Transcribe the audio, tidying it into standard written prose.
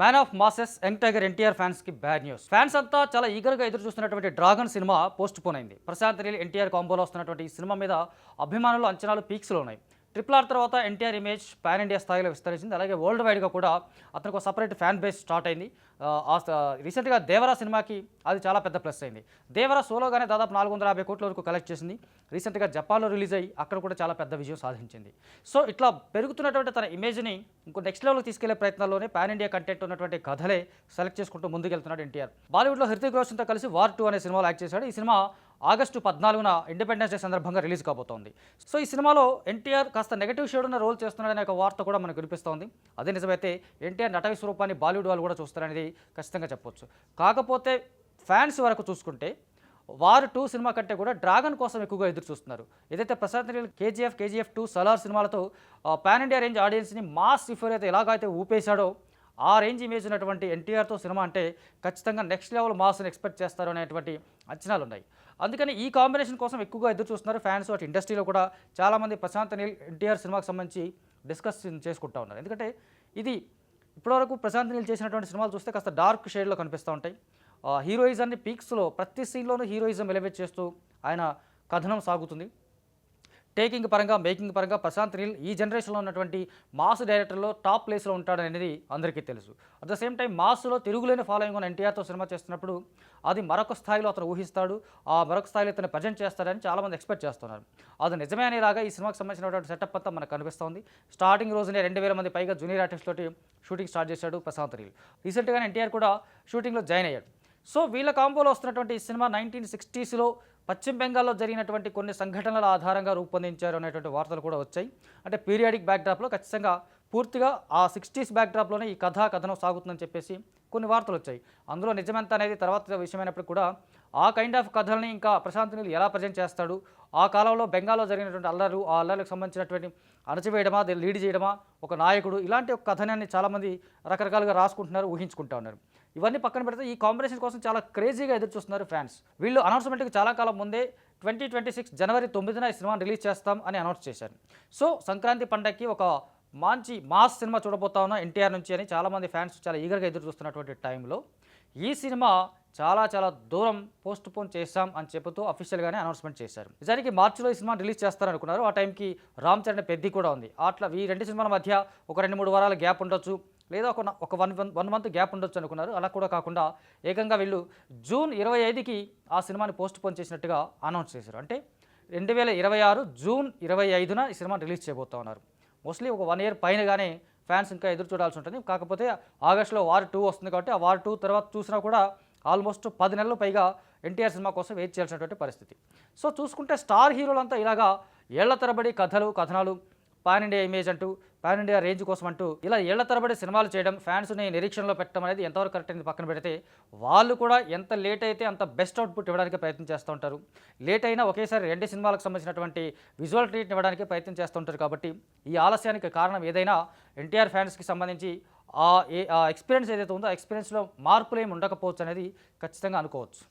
Man of masses young tiger NTR fans కి bad news. Fans అంతా చాలా ఈగర్గా ఎదురు చూస్తున్నటువంటి డ్రాగన్ సినిమా పోస్ట్ పోన్ అయింది. ప్రశాంత్ నీల్ ఎన్టీఆర్ కాంబోలో వస్తున్నటువంటి ఈ సినిమా మీద అభిమానులు అంచనాలు పీక్స్లో ఉన్నాయి. ట్రిపుల్ ఆర్ తర్వాత ఎన్టీఆర్ ఇమేజ్ పాన్ ఇండియా స్థాయిలో విస్తరించింది. అలాగే వరల్డ్ వైడ్గా కూడా అతనికి ఒక సపరేట్ ఫ్యాన్ బేస్ స్టార్ట్ అయింది. రీసెంట్గా దేవరా సినిమాకి అది చాలా పెద్ద ప్లస్ అయింది. దేవరా సోలోగానే దాదాపు 450 కోట్ల వరకు కలెక్ట్ చేసింది. రీసెంట్గా జపాన్లో రిలీజ్ అయ్యి అక్కడ కూడా చాలా పెద్ద విజయం సాధించింది. సో ఇట్లా పెరుగుతున్నటువంటి తన ఇమేజ్ని ఇంకో నెక్స్ట్ లెవెల్కి తీసుకెళ్లే ప్రయత్నాల్లోనే పాన్ ఇండియా కంటెంట్ ఉన్నటువంటి కథలే సెలెక్ట్ చేసుకుంటూ ముందుకెళ్తున్నాడు ఎన్టీఆర్. బాలీవుడ్లో హృతిక్ రోషన్తో కలిసి వార్ 2 అనే సినిమాలో యాక్ట్ చేశాడు. ఈ సినిమా ఆగస్టు 14న ఇండిపెండెన్స్ డే సందర్భంగా రిలీజ్ కాబోతోంది. సో ఈ సినిమాలో ఎన్టీఆర్ కాస్త నెగటివ్ షేడ్ ఉన్న రోల్ చేస్తున్నాడనే ఒక వార్త కూడా మనకు వినిపిస్తోంది. అదే నిజమైతే ఎన్టీఆర్ నట విశ్వరూపాన్ని బాలీవుడ్ వాళ్ళు కూడా చూస్తారనేది ఖచ్చితంగా చెప్పొచ్చు. కాకపోతే ఫ్యాన్స్ వరకు చూసుకుంటే వార్ 2 సినిమా కంటే కూడా డ్రాగన్ కోసం ఎక్కువగా ఎదురు చూస్తున్నారు. ఏదైతే ప్రశాంత్ నీల్ కేజీఎఫ్ 2 సలార్ సినిమాలతో పాన్ ఇండియా రేంజ్ ఆడియన్స్ని మాస్ రిఫర్ అయితే ఎలాగైతే ఊపేశాడో ఆ రేంజ్ ఇమేజ్ ఉన్నటువంటి ఎన్టీఆర్తో సినిమా అంటే ఖచ్చితంగా నెక్స్ట్ లెవెల్ మాస్ని ఎక్స్పెక్ట్ చేస్తారు అనేటువంటి అంచనాలు ఉన్నాయి. అందుకని ఈ కాంబినేషన్ కోసం ఎక్కువగా ఎదురు చూస్తున్నారు ఫ్యాన్స్. అటు ఇండస్ట్రీలో కూడా చాలామంది ప్రశాంత్ నీల్ ఎన్టీఆర్ సినిమాకి సంబంధించి డిస్కస్ చేసుకుంటూ ఉన్నారు. ఎందుకంటే ఇది ఇప్పటివరకు ప్రశాంత్ నీల్ చేసినటువంటి సినిమాలు చూస్తే కాస్త డార్క్ షేడ్లో కనిపిస్తూ ఉంటాయి. హీరోయిజాన్ని పీక్స్లో ప్రతి సీన్లోనూ హీరోయిజం ఎలివేట్ చేస్తూ ఆయన కథనం సాగుతుంది. టేకింగ్ పరంగా మేకింగ్ పరంగా ప్రశాంత్ నీల్ ఈ జనరేషన్లో ఉన్నటువంటి మాస్ డైరెక్టర్లో టాప్ ప్లేస్లో ఉంటాడనేది అందరికీ తెలుసు. At the same time Maslow తిరుగులేని ఫాలోయింగ్ ఉన్న ఎన్టీఆర్తో సినిమా చేస్తున్నప్పుడు అది మరొక స్థాయిలో అతను ఊహిస్తాడు. ఆ మరొక స్థాయిలో అతను ప్రజెంట్ చేస్తాడని చాలామంది ఎక్స్పెక్ట్ చేస్తున్నారు. అది నిజమే అనేలాగా ఈ సినిమాకి సంబంధించినటువంటి సెటప్ అంతా మనకు కనిపిస్తుంది. స్టార్టింగ్ రోజునే 2000 మంది పైగా జూనియర్ ఆర్టిస్ట్ తోటి షూటింగ్ స్టార్ట్ చేశాడు ప్రశాంత్ నీల్. రీసెంట్గానే ఎన్టీఆర్ కూడా షూటింగ్లో జాయిన్ అయ్యాడు. సో వీళ్ళ కాంబోలో వస్తున్నటువంటి ఈ సినిమా 1960స్లో పశ్చిమ బెంగాల్లో జరిగినటువంటి కొన్ని సంఘటనల ఆధారంగా రూపొందించారు అనేటువంటి వార్తలు కూడా వచ్చాయి. అంటే పీరియాడిక్ బ్యాక్డ్రాప్లో ఖచ్చితంగా పూర్తిగా ఆ 60s బ్యాక్డ్రాప్లోనే ఈ కథనం సాగుతుందని చెప్పేసి కొన్ని వార్తలు వచ్చాయి. అందులో నిజమెంత అనేది తర్వాత విషయమైనప్పుడు కూడా ఆ కైండ్ ఆఫ్ కథల్ని ఇంకా ప్రశాంత్ నీల్ ఎలా ప్రజెంట్ చేస్తాడు, ఆ కాలంలో బెంగాల్లో జరిగినటువంటి అల్లరు, ఆ అల్లర్లకు సంబంధించినటువంటి అణచివేయడమా, లీడ్ చేయడమా, ఒక నాయకుడు, ఇలాంటి ఒక కథనాన్ని చాలామంది రకరకాలుగా రాసుకుంటున్నారు, ఊహించుకుంటూ ఉన్నారు. ఇవన్నీ పక్కన పెడితే ఈ కాంబినేషన్ కోసం చాలా క్రేజీగా ఎదురు చూస్తున్నారు ఫ్యాన్స్. వీళ్ళు అనౌన్స్మెంట్కి చాలా కాలం ముందే 2026 జనవరి 9న ఈ సినిమాని రిలీజ్ చేస్తాం అని అనౌన్స్ చేశారు. సో సంక్రాంతి పండగకి ఒక మంచి మాస్ సినిమా చూడబోతా ఉన్నా ఎన్టీఆర్ నుంచి అని చాలామంది ఫ్యాన్స్ చాలా ఈగర్గా ఎదురు చూస్తున్నటువంటి టైంలో ఈ సినిమా చాలా దూరం పోస్ట్ పోన్ చేస్తాం అని చెబుతూ అఫీషియల్గానే అనౌన్స్మెంట్ చేశారు. నిజానికి మార్చిలో ఈ సినిమా రిలీజ్ చేస్తారనుకున్నారు. ఆ టైంకి రామ్ చరణ్ పెద్ది కూడా ఉంది. అట్లా ఈ రెండు సినిమాల మధ్య ఒక 2-3 వారాల గ్యాప్ ఉండొచ్చు, లేదా ఒక వన్ మంత్ గ్యాప్ ఉండొచ్చు అనుకున్నారు. అలా కూడా కాకుండా ఏకంగా వీళ్ళు జూన్ 25కి ఆ సినిమాని పోస్ట్ పోన్ చేసినట్టుగా అనౌన్స్ చేశారు. అంటే 2026 జూన్ 25న ఈ సినిమాని రిలీజ్ చేయబోతా ఉన్నారు. మోస్ట్లీ ఒక 1 ఇయర్ పైనగానే ఫ్యాన్స్ ఇంకా ఎదురు చూడాల్సి ఉంటుంది. కాకపోతే ఆగస్టులో వార్ 2 వస్తుంది కాబట్టి ఆ వార్ 2 తర్వాత చూసినా కూడా ఆల్మోస్ట్ 10 నెలలు పైగా ఎన్టీఆర్ సినిమా కోసం వెయిట్ చేయాల్సినటువంటి పరిస్థితి. సో చూసుకుంటే స్టార్ హీరోలంతా ఇలాగా ఏళ్ల తరబడి కథనాలు, పాన్ ఇండియా ఇమేజ్ అంటూ, పాన్ ఇండియా రేంజ్ కోసం అంటూ ఇలా ఏళ్ల తరబడి సినిమాలు చేయడం, ఫ్యాన్స్ని నిరీక్షణలో పెట్టడం అనేది ఎంతవరకు కరెక్ట్ అనేది పక్కన పెడితే వాళ్ళు కూడా ఎంత లేట్ అయితే అంత బెస్ట్ అవుట్పుట్ ఇవ్వడానికి ప్రయత్నం చేస్తూ ఉంటారు. లేట్ అయినా ఒకేసారి 2 సినిమాలకు సంబంధించినటువంటి విజువల్ ట్రీట్ ఇవ్వడానికి ప్రయత్నం చేస్తూ ఉంటారు. కాబట్టి ఈ ఆలస్యానికి కారణం ఏదైనా ఎన్టీఆర్ ఫ్యాన్స్కి సంబంధించి ఆ ఎక్స్పీరియన్స్ ఏదైతే ఉందో ఆ ఎక్స్పీరియన్స్లో మార్పులు ఏమి ఉండకపోవచ్చు అనేది ఖచ్చితంగా అనుకోవచ్చు.